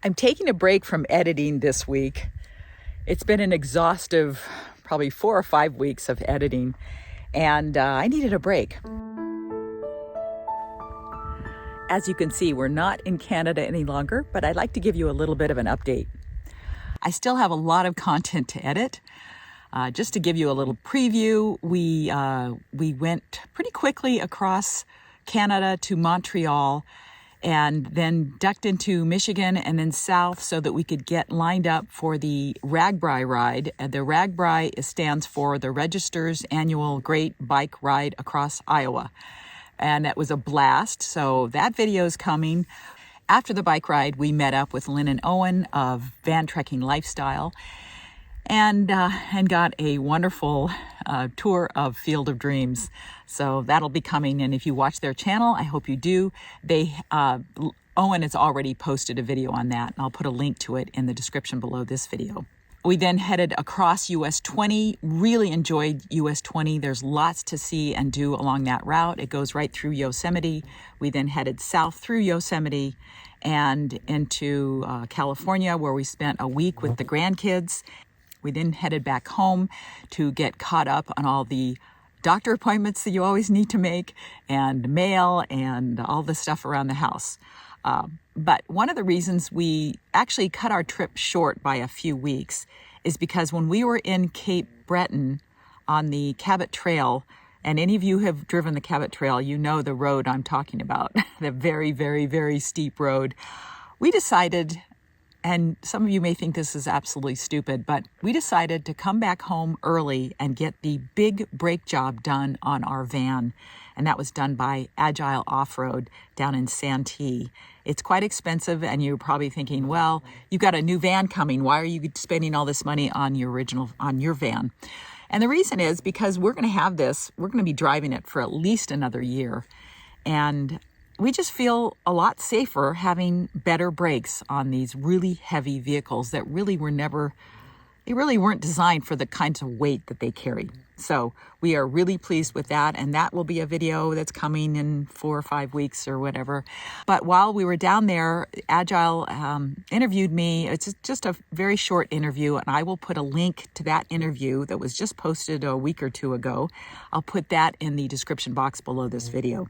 I'm taking a break from editing this week. It's been an exhaustive, probably 4 or 5 weeks of editing, and I needed a break. As you can see, we're not in Canada any longer, but I'd like to give you a little bit of an update. I still have a lot of content to edit. Just to give you a little preview, we went pretty quickly across Canada to Montreal, and then ducked into Michigan and then south so that we could get lined up for the RAGBRAI ride. And the RAGBRAI stands for the Register's Annual Great Bike Ride Across Iowa. And that was a blast. So that video is coming. After the bike ride, we met up with Lynn and Owen of Van Trekking Lifestyle and got a wonderful tour of Field of Dreams. So that'll be coming, and if you watch their channel, I hope you do. Owen has already posted a video on that, and I'll put a link to it in the description below this video. We then headed across US 20, really enjoyed US 20. There's lots to see and do along that route. It goes right through Yosemite. We then headed south through Yosemite and into California, where we spent a week with the grandkids. We then headed back home to get caught up on all the doctor appointments that you always need to make, and mail, and all the stuff around the house. But one of the reasons we actually cut our trip short by a few weeks is because when we were in Cape Breton on the Cabot Trail, and any of you have driven the Cabot Trail, you know the road I'm talking about, the very, very, very steep road. We decided, and some of you may think this is absolutely stupid, but we decided to come back home early and get the big brake job done on our van. And that was done by Agile Offroad down in Santee. It's quite expensive, and you're probably thinking, well, you got a new van coming. Why are you spending all this money on your van? And the reason is because we're going to be driving it for at least another year. And we just feel a lot safer having better brakes on these really heavy vehicles that really weren't designed for the kinds of weight that they carry. So we are really pleased with that, and that will be a video that's coming in 4 or 5 weeks or whatever. But while we were down there, Agile interviewed me. It's just a very short interview, and I will put a link to that interview that was just posted a week or two ago. I'll put that in the description box below this video.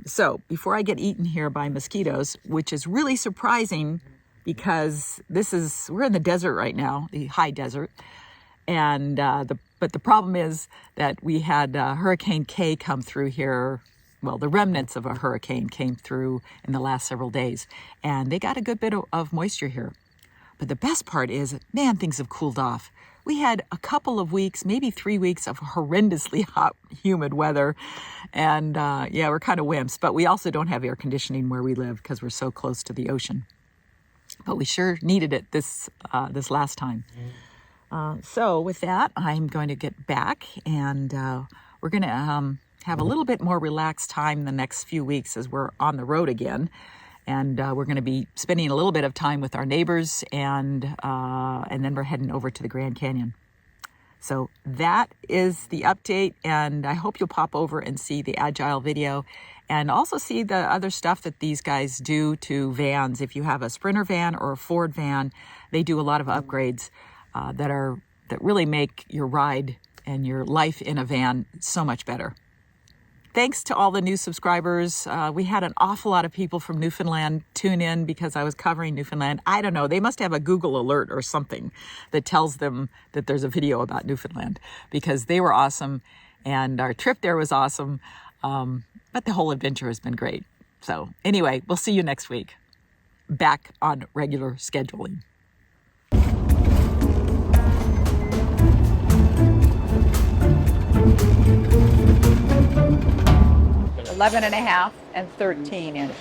So before I get eaten here by mosquitoes, which is really surprising because we're in the desert right now, the high desert. And, but the problem is that we had Hurricane K come through here. Well, the remnants of a hurricane came through in the last several days, and they got a good bit of moisture here. But the best part is, man, things have cooled off. We had a couple of weeks, maybe 3 weeks of horrendously hot, humid weather. And yeah, we're kind of wimps, but we also don't have air conditioning where we live because we're so close to the ocean. But we sure needed it this last time. So with that, I'm going to get back, and we're going to have a little bit more relaxed time the next few weeks as we're on the road again. And we're going to be spending a little bit of time with our neighbors, and then we're heading over to the Grand Canyon. So that is the update, and I hope you'll pop over and see the Agile video and also see the other stuff that these guys do to vans. If you have a Sprinter van or a Ford van, they do a lot of upgrades that really make your ride and your life in a van so much better. Thanks to all the new subscribers. We had an awful lot of people from Newfoundland tune in because I was covering Newfoundland. I don't know, they must have a Google alert or something that tells them that there's a video about Newfoundland, because they were awesome and our trip there was awesome. But the whole adventure has been great. So anyway, we'll see you next week. Back on regular scheduling. 11.5 and 13 inch.